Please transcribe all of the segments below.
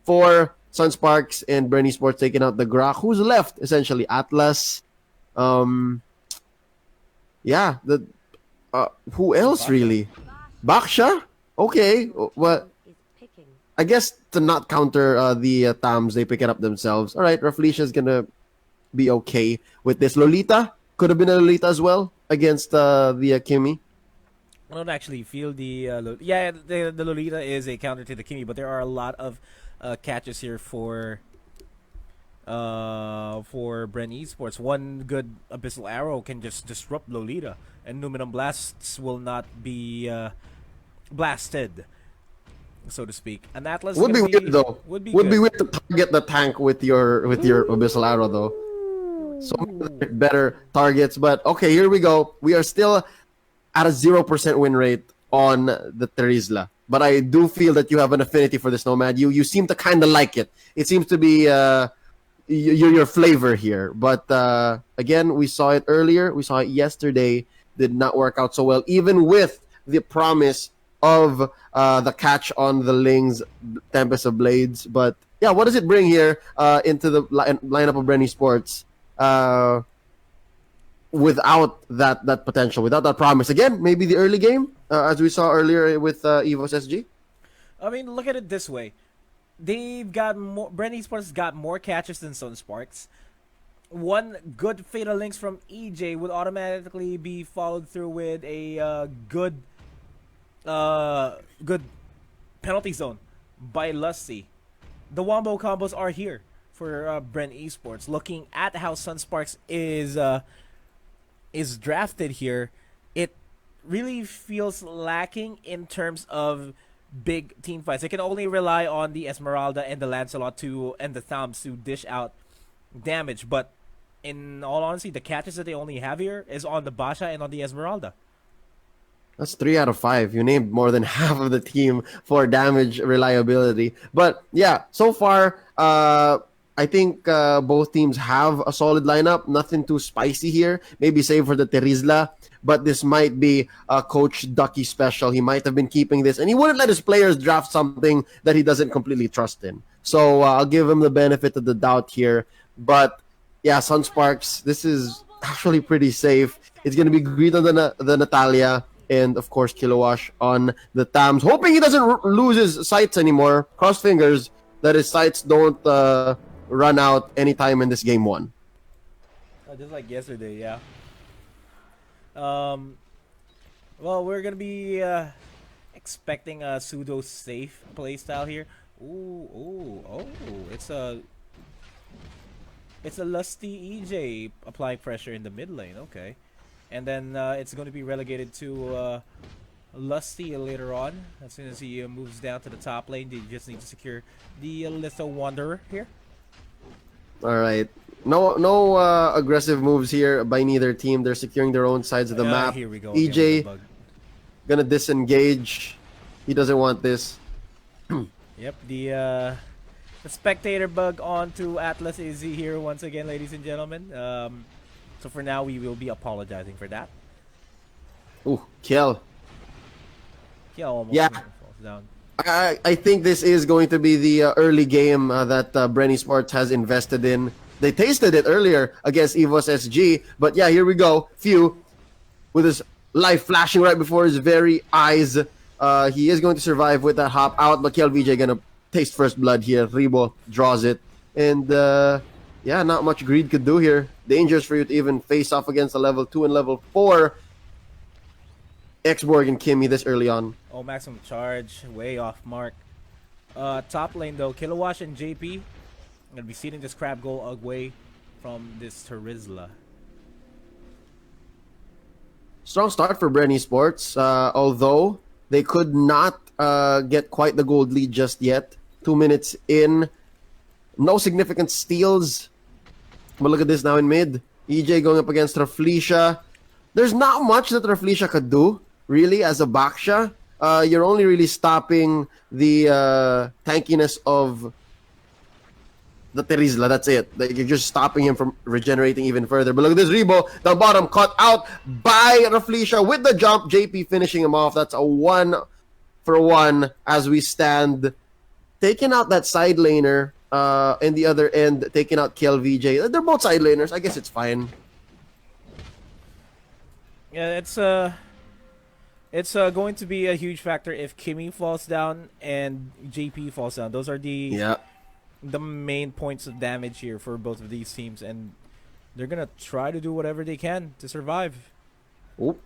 for Sunsparks and Bren Esports taking out the Grok. Who's left? Essentially, Atlas. Yeah, who else really? Baksha? Okay, well, I guess to not counter the Tams, they pick it up themselves. All right, Raflisha's gonna be okay with this. Lolita could have been a Lolita as well against the Kimi. I don't actually feel the the Lolita is a counter to the Kimi, but there are a lot of catches here for Bren Esports. One good Abyssal Arrow can just disrupt Lolita, and Numinum Blasts will not be blasted, so to speak. And Atlas would be weird though. Would be weird to target the tank with your Abyssal Arrow though. So better targets, but okay, here we go. We are still at a 0% win rate on the Terizla. But I do feel that you have an affinity for this Nomad. You seem to kind of like it. It seems to be your flavor here. But again, we saw it earlier. We saw it yesterday. Did not work out so well, even with the promise of the catch on the Ling's Tempest of Blades. But yeah, what does it bring here into the lineup of Bren Esports? Without that potential, without that promise. Again, maybe the early game, as we saw earlier with EVOS SG. I mean, look at it this way. They've got more. Bren Esports got more catches than Sunsparks. One good Fatal Links from EJ would automatically be followed through with a good penalty zone by Lusty. The Wombo combos are here for Bren Esports. Looking at how Sunsparks is drafted here, it really feels lacking in terms of big team fights. They can only rely on the Esmeralda and the Lancelot and the Thams to dish out damage. But in all honesty, the catches that they only have here is on the Basha and on the Esmeralda. That's 3 out of 5. You named more than half of the team for damage reliability. But yeah, so far, I think both teams have a solid lineup. Nothing too spicy here. Maybe save for the Terizla. But this might be a Coach Ducky special. He might have been keeping this. And he wouldn't let his players draft something that he doesn't completely trust in. So I'll give him the benefit of the doubt here. But yeah, Sunsparks, this is actually pretty safe. It's going to be Greed on the Natalia. And of course, Kilowash on the Tams. Hoping he doesn't lose his sights anymore. Cross fingers that his sights don't run out anytime in this game 1. Just like yesterday, yeah. Well, we're gonna be expecting a pseudo safe playstyle here. It's a Lusty EJ applying pressure in the mid lane. Okay, and then it's going to be relegated to Lusty later on. As soon as he moves down to the top lane, they just need to secure the Litho Wanderer here. All right. No aggressive moves here by neither team. They're securing their own sides of the map. Here we go. EJ gonna disengage. He doesn't want this. Yep, the spectator bug onto Atlas is here once again, ladies and gentlemen. So for now, we will be apologizing for that. Ooh, kill. Yeah, almost yeah. Falls down. I think this is going to be the early game that Bren Esports has invested in. They tasted it earlier against EVOS SG, but yeah, here we go. Few with his life flashing right before his very eyes. He is going to survive with that hop out, but KLVJ gonna taste first blood here. Ribo draws it, and yeah, not much Greed could do here. Dangerous for you to even face off against a level 2 and level 4 Xborg and Kimmy this early on. Oh, maximum charge, way off mark. Top lane though, Kilowash and JP gonna be seeing this crab go away from this Terizla. Strong start for Bren Esports, although they could not get quite the gold lead just yet. 2 minutes in, no significant steals. But look at this now in mid. EJ going up against Raflisha. There's not much that Raflisha could do, really, as a Baksha. You're only really stopping the tankiness of the Terizla. That's it. You're just stopping him from regenerating even further. But look at this Rebo. The bottom cut out by Raflisha with the jump. JP finishing him off. That's a 1-for-1 as we stand taking out that side laner, and the other end taking out Kill VJ. They're both side laners. I guess it's fine. Yeah, it's going to be a huge factor if Kimmy falls down and JP falls down. Those are Yeah. the main points of damage here for both of these teams, and they're gonna try to do whatever they can to survive. Oop.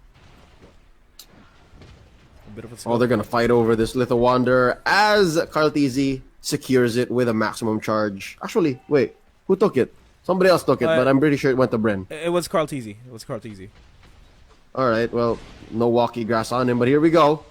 A bit of a Oh, they're gonna fight over this Little Wanderer as Karltizi secures it with a maximum charge. Actually, wait, who took it? Somebody else took it, but I'm pretty sure it went to Bren. It was Carl Teasy. It was Carl Teasy. All right, well, no walkie grass on him, but here we go.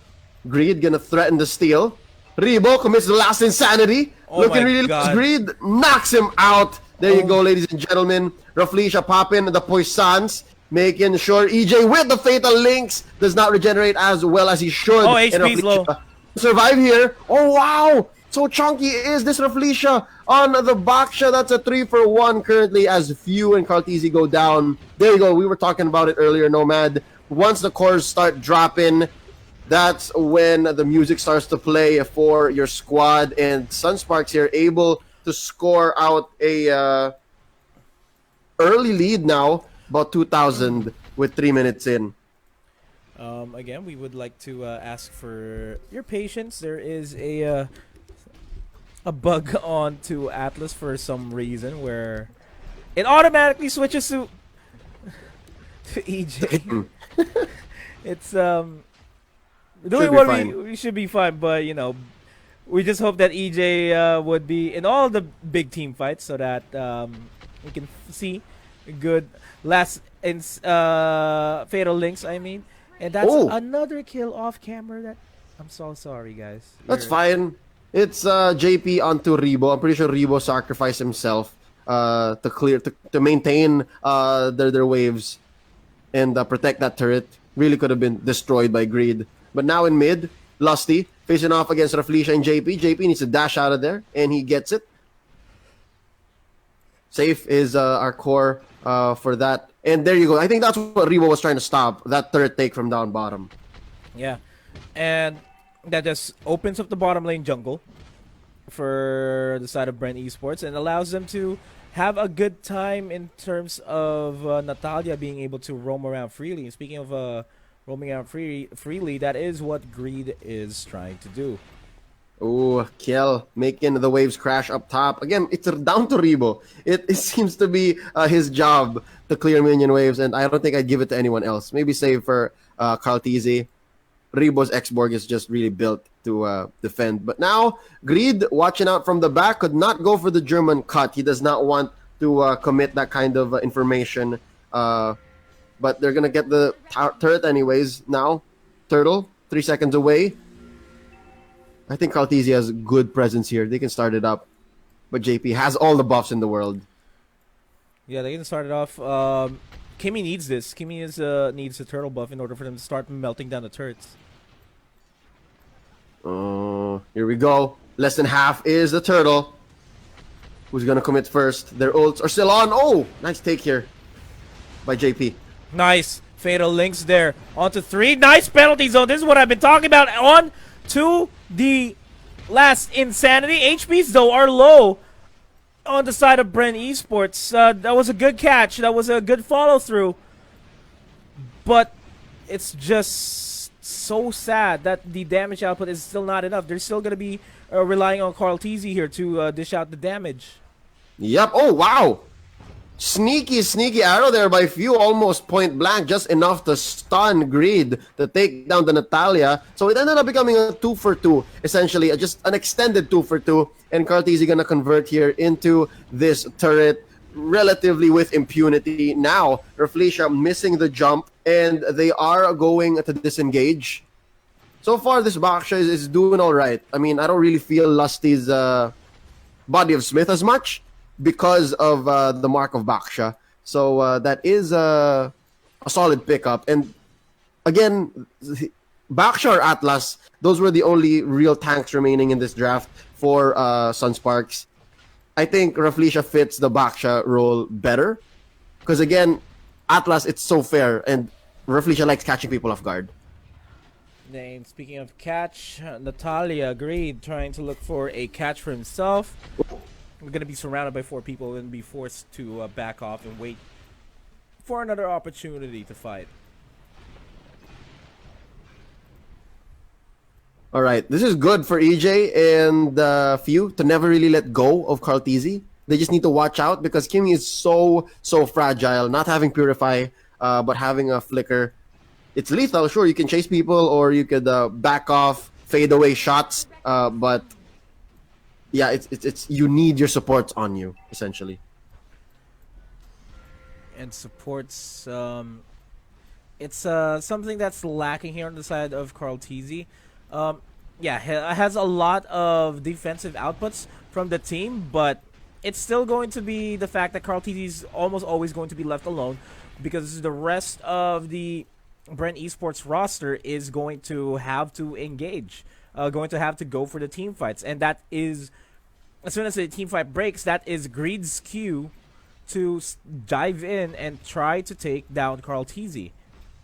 Greed gonna threaten the steal. Rebo commits the last insanity. Oh Looking my really God. loose. Greed knocks him out. There you go, ladies and gentlemen. Rafleisha popping the Poissons, making sure EJ with the Fatal Links does not regenerate as well as he should. Oh, And HP's low. Rafleisha survive here. Oh, wow. So chunky is this Rafleisha on the Baksha. That's a 3-for-1 currently as Few and Karltizi go down. There you go. We were talking about it earlier, Nomad. Once the cores start dropping, that's when the music starts to play for your squad. And Sunsparks here able to score out a early lead now, about 2,000 with 3 minutes in. Again, we would like to ask for your patience. There is a bug onto Atlas for some reason where it automatically switches to EJ. It's doing be what fine. we should be fine, but you know, we just hope that EJ would be in all the big team fights so that we can see good last in fatal links. I mean, and that's another kill off camera. That I'm so sorry, guys. That's fine. It's JP onto Rebo. I'm pretty sure Rebo sacrificed himself to maintain their waves and protect that turret. Really could have been destroyed by Greed. But now in mid, Lusty facing off against Rafleisha and JP. JP needs to dash out of there, and he gets it. Safe is our core for that. And there you go. I think that's what Rebo was trying to stop, that turret take from down bottom. Yeah, and that just opens up the bottom lane jungle for the side of Bren Esports and allows them to have a good time in terms of Natalia being able to roam around freely. Speaking of roaming around freely, that is what Greed is trying to do. Oh, Kiel making the waves crash up top. Again, it's down to Rebo. It seems to be his job to clear minion waves, and I don't think I'd give it to anyone else. Maybe save for Karltizi. Rebo's X-Borg is just really built to defend. But now, Greed, watching out from the back, could not go for the German cut. He does not want to commit that kind of information. But they're going to get the turret anyways now. Turtle, 3 seconds away. I think Karltizi has good presence here. They can start it up. But JP has all the buffs in the world. Yeah, they can start it off. Kimmy needs this. Kimmy needs a turtle buff in order for them to start melting down the turrets. Here we go. Less than half is the turtle. Who's going to commit first? Their ults are still on. Oh, nice take here by JP. Nice. Fatal links there. On to 3. Nice penalty zone. This is what I've been talking about. On to the last insanity. HPs, though, are low on the side of Bren Esports. That was a good catch. That was a good follow-through. But it's just so sad that the damage output is still not enough. They're still going to be relying on Karltizi here to dish out the damage. Yep. Oh, wow. Sneaky arrow there by Few, almost point blank, just enough to stun Greed to take down the Natalia. So it ended up becoming a 2-for-2, essentially, just an extended 2-for-2. And Karltizi gonna convert here into this turret relatively with impunity. Now, Rafleisha missing the jump, and they are going to disengage. So far, this Baksha is doing all right. I mean, I don't really feel Lusty's Body of Smith as much, because of the mark of Baksha. So that is a solid pickup. And again, Baksha or Atlas, those were the only real tanks remaining in this draft for Sunsparks. I think Rafleisha fits the Baksha role better. Because again, Atlas, it's so fair. And Rafleisha likes catching people off guard. Then speaking of catch, Natalia agreed, trying to look for a catch for himself. We're gonna be surrounded by 4 people and be forced to back off and wait for another opportunity to fight. All right, this is good for EJ and Few to never really let go of Cartesi. They just need to watch out because Kimmy is so fragile. Not having Purify, but having a Flicker, it's lethal. Sure, you can chase people or you could back off, fade away shots. But yeah, it's you need your supports on you essentially. And supports, it's something that's lacking here on the side of Carl Teasy. Yeah, has a lot of defensive outputs from the team, but it's still going to be the fact that Carl Teasy is almost always going to be left alone because the rest of the Bren Esports roster is going to have to engage, going to have to go for the team fights, and that is, as soon as the team fight breaks, that is Greed's cue to dive in and try to take down Carl Teasy,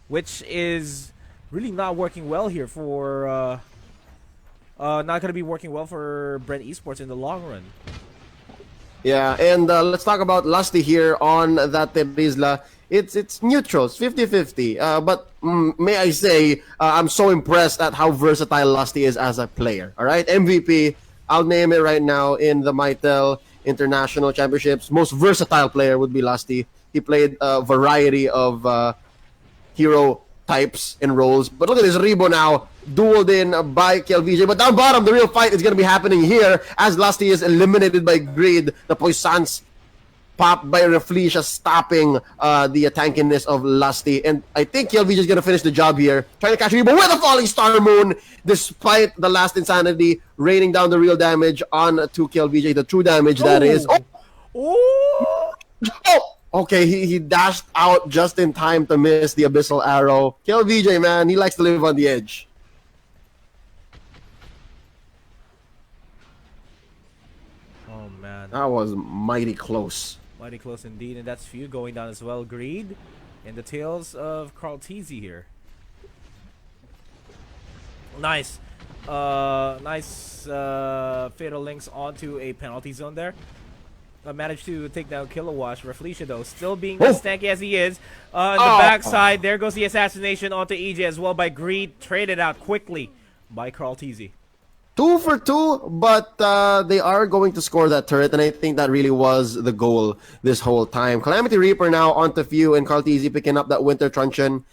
which is really not working well here for not going to be working well for Bren Esports in the long run. Yeah, and let's talk about Lusty here on that Terisla. It's neutral, it's 50-50. But may I say, I'm so impressed at how versatile Lusty is as a player. All right, MVP, I'll name it right now in the Mytel International Championships. Most versatile player would be Lusty. He played a variety of hero types and roles. But look at this Rebo now, dueled in by KLVJ. But down bottom, the real fight is going to be happening here as Lusty is eliminated by Greed. The Poissons popped by Reflecia, stopping the tankiness of Lusty. And I think KLVJ is going to finish the job here. Trying to catch Rebo with a Falling Star Moon, despite the last Insanity raining down the real damage on to KLVJ. The true damage, that is. Oh! Oh! Okay, he dashed out just in time to miss the Abyssal Arrow. KLVJ, man, he likes to live on the edge. Oh, man. That was mighty close. Mighty close indeed, and that's Few going down as well. Greed and the tails of Carl Teasy here. Nice. Nice Fatal Links onto a penalty zone there. Managed to take down Kilowatt. Reflecia, though, still being as stanky as he is. On the backside, there goes the assassination onto EJ as well by Greed. Traded out quickly by Carl Teasy. 2 for 2, but they are going to score that turret, and I think that really was the goal this whole time. Calamity Reaper now onto Few, and Carl Teasy picking up that Winter Truncheon.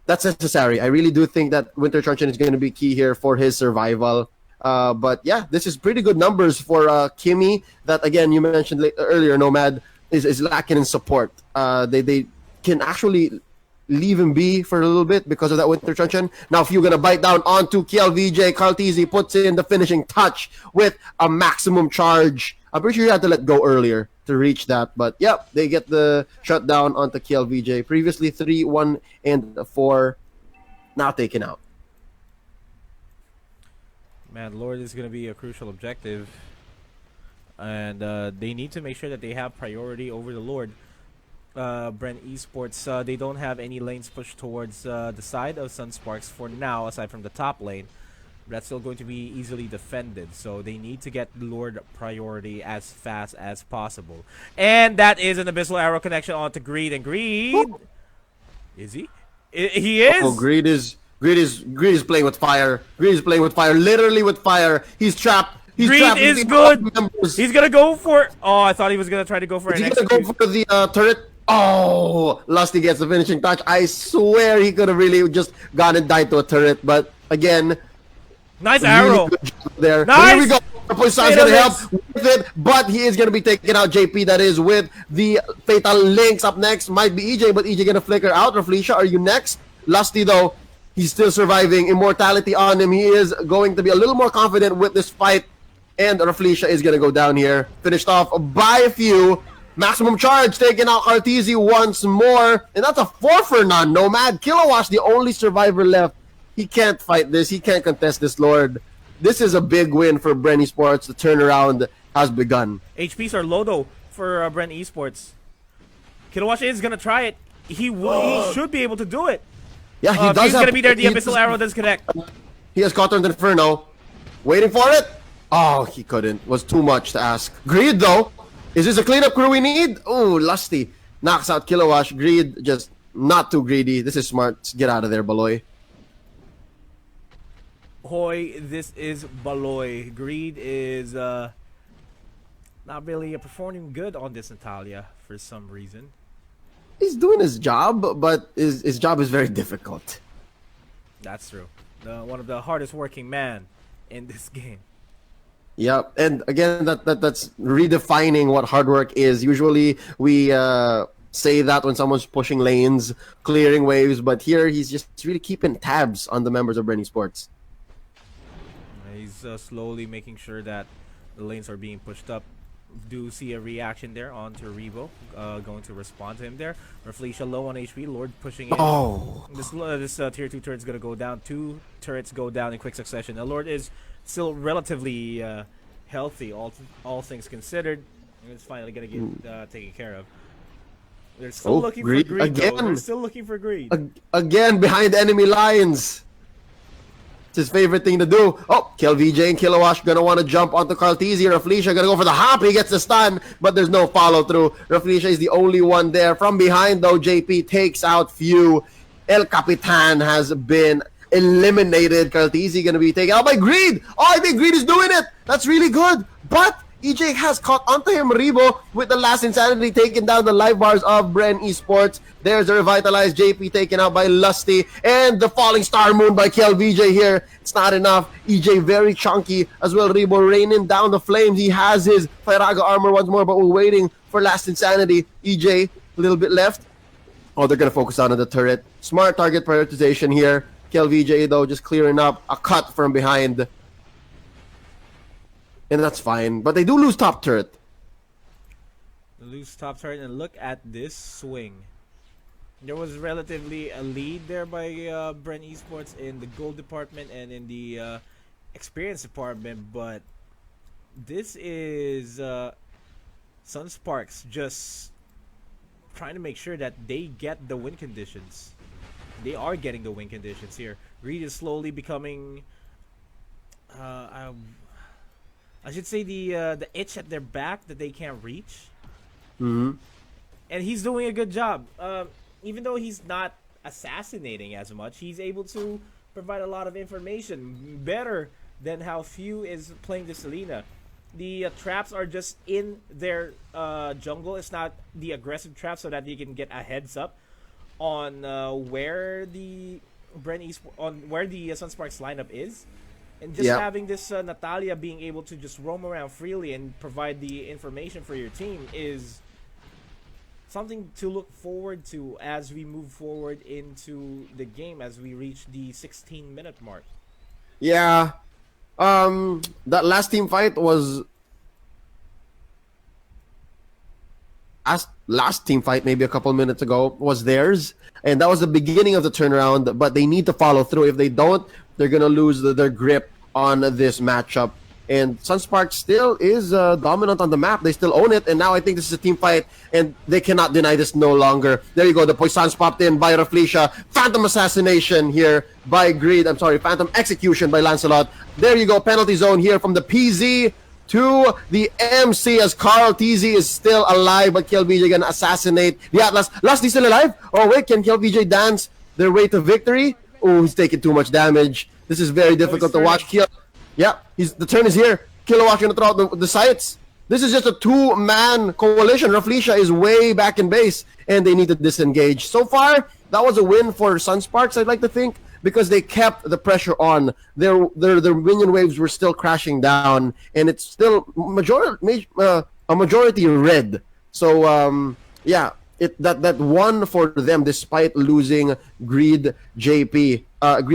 That's necessary. I really do think that Winter Truncheon is going to be key here for his survival. But yeah, this is pretty good numbers for Kimmy. That again, you mentioned earlier, Nomad is lacking in support. They can actually leave him be for a little bit because of that Winter Truncheon. Now, if you're gonna bite down onto KLVJ, Carl Teasy puts in the finishing touch with a maximum charge. I'm pretty sure you had to let go earlier to reach that, but yep, they get the shutdown onto KLVJ. Previously 3, 1, and 4, now taken out. Man, Lord is going to be a crucial objective. And they need to make sure that they have priority over the Lord. Bren Esports, they don't have any lanes pushed towards the side of Sunsparks for now, aside from the top lane. That's still going to be easily defended. So they need to get Lord priority as fast as possible. And that is an Abyssal Arrow connection onto Greed. And Greed... Is he? He is! Oh, Greed is playing with fire. Greed is playing with fire, literally with fire. He's trapped. Greed is good. He's gonna go for. Oh, I thought he was gonna try to go for an execute. He's gonna go for the turret. Oh, Lusty gets the finishing touch. I swear he could have really just gone and died to a turret, but again, nice arrow there. Nice. Here we go. Poisson's gonna help with it, but he is gonna be taking out JP. That is with the Fatal Links. Up next might be EJ, but EJ gonna flicker out. Reflecia, are you next? Lusty though. He's still surviving. Immortality on him. He is going to be a little more confident with this fight. And Reflecia is going to go down here. Finished off by a Few. Maximum charge taking out Cartesi once more. And that's a 4 for none. Nomad. Kilowatt, the only survivor left. He can't fight this. He can't contest this Lord. This is a big win for Bren Esports. The turnaround has begun. HPs are low though for Bren Esports. Kilowatt is going to try it. He should be able to do it. Yeah, he does Few's have. gonna be there. The He Abyssal does, Arrow does connect. he has Cotton Inferno. Waiting for it. Oh, he couldn't. Was too much to ask. Greed though. Is this a cleanup crew we need? Oh, Lusty knocks out Kilowash. Greed just not too greedy. This is smart. Get out of there, Baloy. Hoy, this is Baloy. Greed is not really performing good on this Natalia for some reason. He's doing his job, but his job is very difficult. That's true. One of the hardest working man in this game. Yep, and again, that's redefining what hard work is. Usually, we say that when someone's pushing lanes, clearing waves, but here he's just really keeping tabs on the members of Bren Esports. He's slowly making sure that the lanes are being pushed up. Do see a reaction there onto Rebo, going to respond to him there. Reflecia low on HP, Lord pushing in. Oh, This tier 2 turret's gonna go down. 2 turrets go down in quick succession. The Lord is still relatively healthy, all things considered. And it's finally gonna get taken care of. They're still looking for greed again. though. They're still looking for greed. Again, behind enemy lines. It's his favorite thing to do. Oh, KLVJ and Kilowash gonna want to jump onto Cartesia. Reflecia gonna go for the hop. He gets the stun, but there's no follow through. Reflecia is the only one there. From behind though, JP takes out Few. El Capitan has been eliminated. Cartesia gonna be taken out by Greed. Oh, I think Greed is doing it. That's really good. But EJ has caught onto him, Rebo, with the last Insanity taking down the live bars of Bren Esports. There's a revitalized JP taken out by Lusty, and the Falling Star Moon by KLVJ here. It's not enough. EJ very chunky as well. Rebo raining down the flames. He has his Firaga armor once more, but we're waiting for last Insanity. EJ, a little bit left. Oh, they're going to focus on the turret. Smart target prioritization here. KLVJ, though, just clearing up a cut from behind. And that's fine. But they do lose top turret. They lose top turret, and look at this swing. There was relatively a lead there by Bren Esports in the gold department and in the experience department, but this is Sunsparks just trying to make sure that they get the win conditions. They are getting the win conditions here. Greed is slowly becoming I should say the itch at their back that they can't reach. Mm-hmm. And he's doing a good job. Even though he's not assassinating as much, he's able to provide a lot of information better than how Few is playing this Selena. The traps are just in their jungle. It's not the aggressive trap, so that you can get a heads up on where the Sunsparks lineup is. And just having this Natalia being able to just roam around freely and provide the information for your team is something to look forward to as we move forward into the game, as we reach the 16-minute mark. Yeah. That last team fight was... Last team fight, maybe a couple minutes ago, was theirs. And that was the beginning of the turnaround, but they need to follow through. If they don't, they're going to lose their grip on this matchup. And Sunsparks still is dominant on the map. They still own it. And now I think this is a team fight, and they cannot deny this no longer. There you go. The Poisons popped in by Reflecia. Phantom Assassination here by Greed. I'm sorry, Phantom Execution by Lancelot. There you go. Penalty zone here from the PZ to the MC as Carl TZ is still alive, but KLVJ gonna assassinate the Atlas. Lusty still alive? Oh wait, can KLVJ dance their way to victory? Oh, he's taking too much damage. This is very difficult to watch. Yeah, the turn is here. Kilowatt gonna throw out the sights. This is just a two-man coalition. Reflecia is way back in base, and they need to disengage. So far, that was a win for Sunsparks, I'd like to think, because they kept the pressure on. Their minion waves were still crashing down, and it's still a majority red. So yeah, that won for them despite losing Greed and JP. And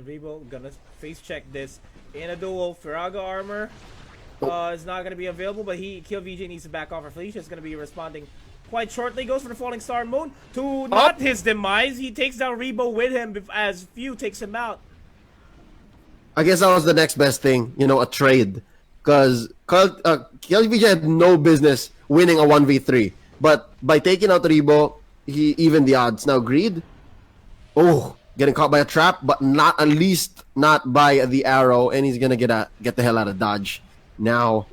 Rebo gonna face check this in a duel. Firaga armor is not gonna be available, but KLVJ needs to back off. Reflecia is gonna be responding quite shortly. Goes for the Falling Star Moon to not his demise. He takes down Rebo with him as Few takes him out. I guess that was the next best thing, a trade. Because KLVJ had no business winning a 1v3. But by taking out Rebo, he evened the odds. Now, Greed, Oh, getting caught by a trap, but not at least not by the arrow, and he's gonna get the hell out of dodge. Now,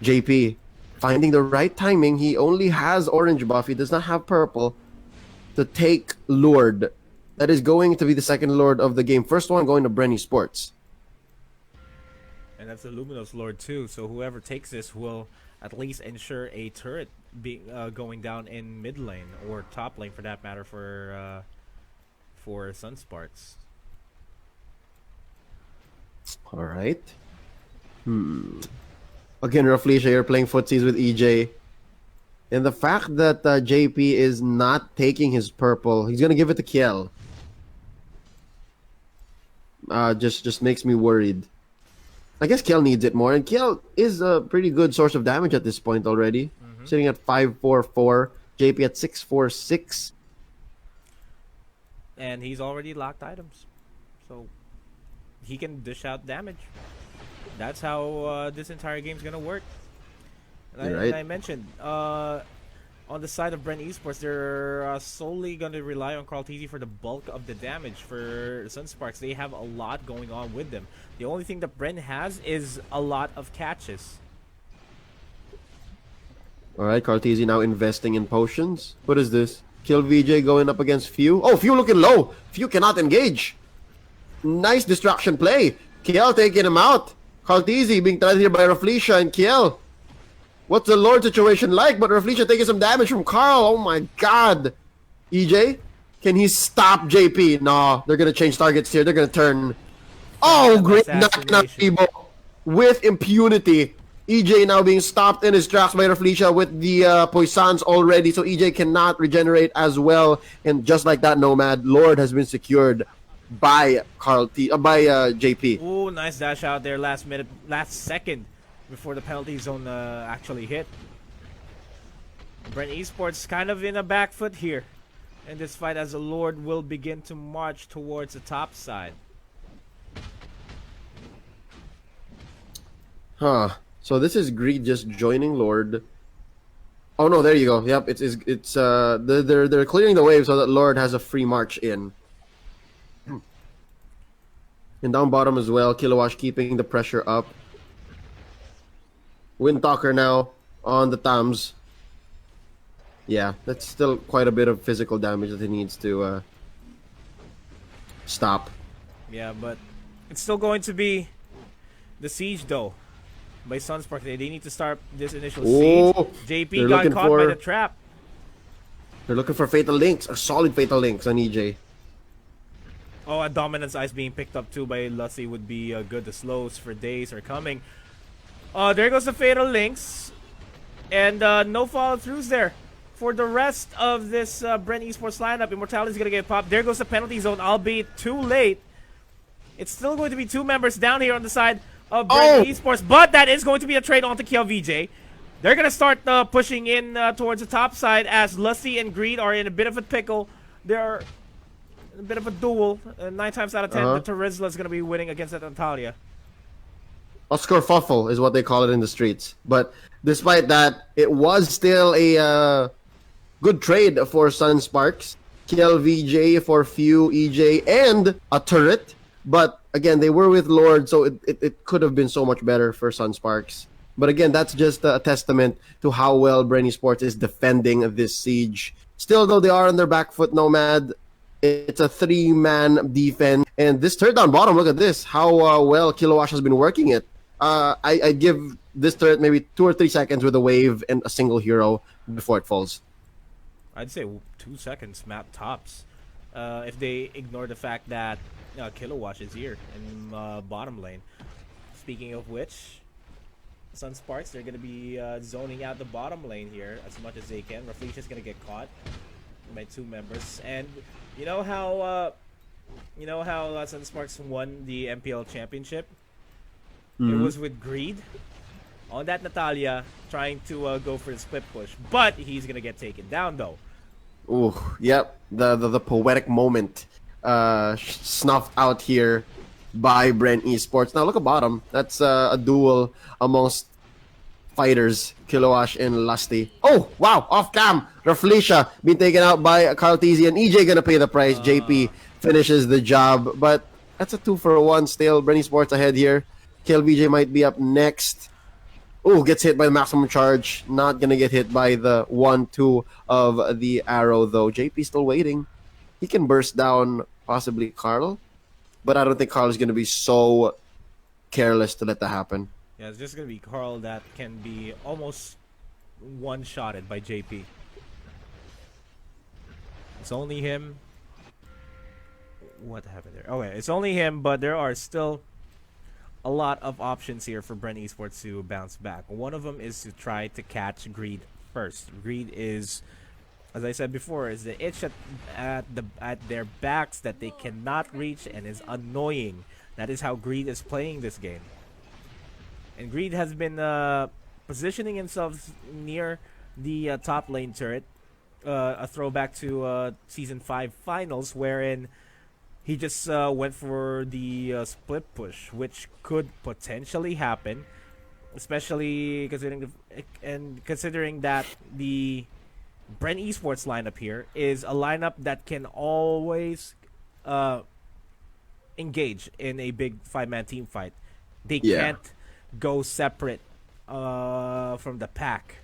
JP finding the right timing. He only has orange buff. He does not have purple to take Lord. That is going to be the second Lord of the game. First one going to Bren Esports. And that's a Luminous Lord too. So whoever takes this will at least ensure a turret being going down in mid lane or top lane for that matter for Sunsparks. All right. Again, Rafleisha, you're playing footsies with EJ. And the fact that JP is not taking his purple, he's gonna give it to Kiel. Just makes me worried. I guess Kiel needs it more, and Kiel is a pretty good source of damage at this point already. Sitting at 544, JP at 646. And he's already locked items, so he can dish out damage. That's how this entire game's gonna work. And I mentioned on the side of Bren Esports, they're solely going to rely on Carltese for the bulk of the damage. For Sunsparks, they have a lot going on with them. The only thing that Bren has is a lot of catches. Alright, Cartesi now investing in potions. What is this? Kill VJ going up against Few. Oh, Few looking low. Few cannot engage. Nice distraction play. Kiel taking him out. Cartesi being tried here by Rafleisha and Kiel. What's the Lord situation like? But Rafleisha taking some damage from Carl. Oh my god. EJ, can he stop JP? No, they're going to change targets here. They're going to turn. Oh, great knock with impunity. EJ now being stopped in his tracks by Rafleisha with the Poissons already. So EJ cannot regenerate as well. And just like that, Nomad, Lord has been secured by JP. Ooh, nice dash out there last second. Before the penalty zone actually hit. Bren Esports kind of in a back foot here in this fight as the Lord will begin to march towards the top side. Huh. So this is Greed just joining Lord. Oh no, there you go. Yep, it's they're clearing the wave so that Lord has a free march in. And down bottom as well, Kilowash keeping the pressure up. Windtalker now on the Tams. Yeah, that's still quite a bit of physical damage that he needs to stop. Yeah, but it's still going to be the siege though by Sunspark. They need to start this initial siege. JP got caught by the trap. They're looking for Fatal Links, a solid Fatal Links on EJ. Oh, a Dominance Ice being picked up too by Lusty would be good. The slows for days are coming. There goes the Fatal Links. And no follow-throughs there. For the rest of this Bren Esports lineup, Immortality is going to get popped. There goes the penalty zone, albeit too late. It's still going to be two members down here on the side of Bren Esports. But that is going to be a trade onto Kiel VJ. They're going to start pushing in towards the top side as Lusty and Greed are in a bit of a pickle. They're in a bit of a duel. 9 times out of 10, the Terizla is going to be winning against that Natalia. Oscar Fuffle is what they call it in the streets. But despite that, it was still a good trade for Sunsparks. Kiel VJ for Few, EJ, and a turret. But again, they were with Lord, so it could have been so much better for Sunsparks. But again, that's just a testament to how well Bren Esports is defending this siege. Still, though, they are on their back foot, Nomad. It's a 3-man defense. And this third down bottom, look at this. How well Kilowash has been working it. I give this turret maybe 2 or 3 seconds with a wave and a single hero before it falls. I'd say 2 seconds, map tops. If they ignore the fact that Kilowash is here in bottom lane. Speaking of which, Sunsparks, they're going to be zoning out the bottom lane here as much as they can. Rafleisha's going to get caught by 2 members. And you know how Sunsparks won the MPL championship? It was with Greed on that Natalia trying to go for the split push. But he's going to get taken down though. Ooh, yep. The poetic moment snuffed out here by Bren Esports. Now look at bottom. That's a duel amongst fighters, Kilowash and Lusty. Oh, wow, off cam. Raflesia being taken out by Carl Tizzy, and EJ gonna pay the price. JP finishes the job, but that's a 2-for-1 still. Bren Esports ahead here. KLVJ might be up next. Oh, gets hit by the maximum charge. Not gonna get hit by the 1-2 of the arrow though. JP still waiting. He can burst down possibly Carl, but I don't think Carl is gonna be so careless to let that happen. Yeah, it's just gonna be Carl that can be almost one-shotted by JP. It's only him. What happened there? Okay, it's only him, but there are still a lot of options here for Bren Esports to bounce back. One of them is to try to catch Greed first. Greed is, as I said before, is the itch at their backs that they cannot reach and is annoying. That is how Greed is playing this game. And Greed has been positioning himself near the top lane turret. A throwback to Season 5 finals, wherein he just went for the split push, which could potentially happen, especially considering that the Bren Esports lineup here is a lineup that can always engage in a big 5-man team fight. They can't go separate from the pack.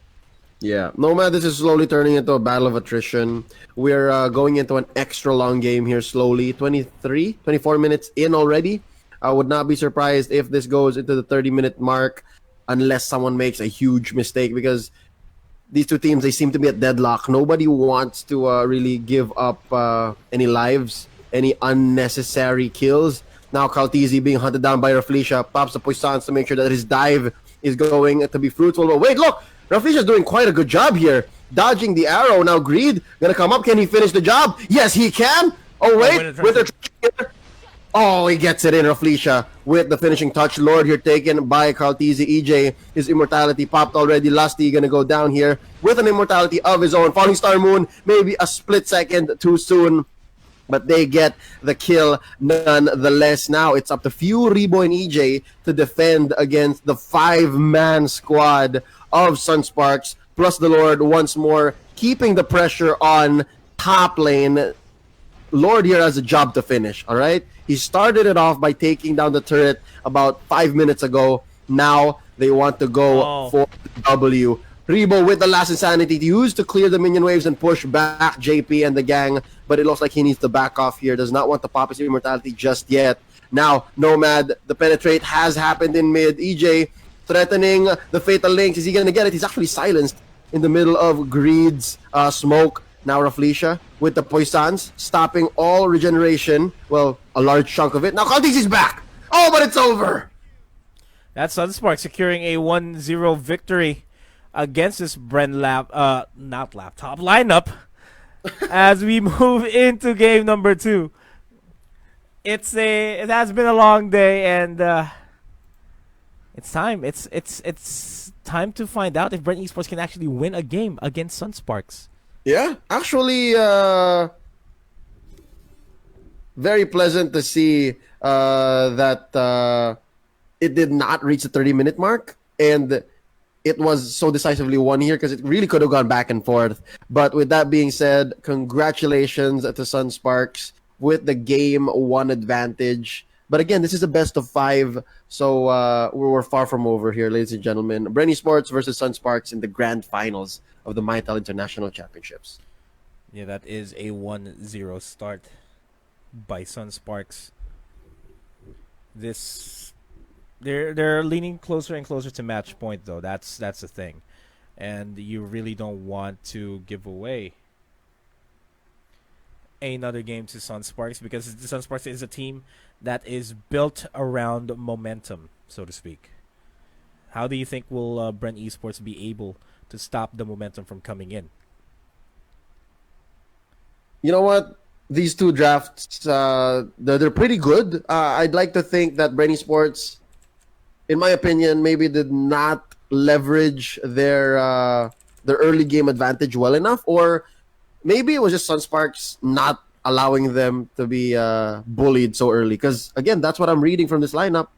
Yeah, Nomad, this is slowly turning into a battle of attrition. We're going into an extra long game here slowly. 24 minutes in already. I would not be surprised if this goes into the 30-minute mark unless someone makes a huge mistake, because these two teams, they seem to be at deadlock. Nobody wants to really give up any lives, any unnecessary kills. Now Kaltizi being hunted down by Raflesia, pops the Poissons to make sure that his dive is going to be fruitful. But wait, look! Raflesia's doing quite a good job here. Dodging the arrow. Now Greed gonna come up. Can he finish the job? Yes, he can! Oh, wait! With the oh, he gets it in, Raflesia, with the finishing touch. Lord here taken by Kaltizi. EJ, his immortality popped already. Lusty gonna go down here with an immortality of his own. Falling Star Moon, maybe a split second too soon, but they get the kill nonetheless. Now it's up to Rebo and EJ to defend against the 5-man squad of Sunsparks, plus the Lord once more, keeping the pressure on top lane. Lord here has a job to finish, all right? He started it off by taking down the turret about 5 minutes ago. Now they want to go for W. Rebo with the last insanity to use to clear the minion waves and push back JP and the gang, but it looks like he needs to back off here. Does not want to pop his immortality just yet. Now, Nomad, the penetrate has happened in mid. EJ threatening the Fatal Links. Is he going to get it? He's actually silenced in the middle of Greed's smoke. Now Raflesia with the Poissons, stopping all regeneration. Well, a large chunk of it. Now Kaltiz is back! Oh, but it's over! That's Sunspark securing a 1-0 victory against this Bren laptop lineup as we move into game number 2. It has been a long day, and it's time. It's time to find out if Bren Esports can actually win a game against Sunsparks. Yeah, actually, very pleasant to see that it did not reach the 30-minute mark, and it was so decisively won here because it really could have gone back and forth. But with that being said, congratulations to Sunsparks with the game 1 advantage. But again, this is a best of 5, so we're far from over here, ladies and gentlemen. Bren Esports versus Sunsparks in the grand finals of the Mytel International Championships. Yeah, that is a 1-0 start by Sunsparks. They're leaning closer and closer to match point, though. That's the thing, and you really don't want to give away another game to Sunsparks, because the Sunsparks is a team that is built around momentum, so to speak. How do you think will Bren Esports be able to stop the momentum from coming in? You know what? These two drafts, they're pretty good. I'd like to think that Bren Esports, in my opinion, maybe did not leverage their early game advantage well enough, or maybe it was just Sunsparks not allowing them to be bullied so early. Because again, that's what I'm reading from this lineup.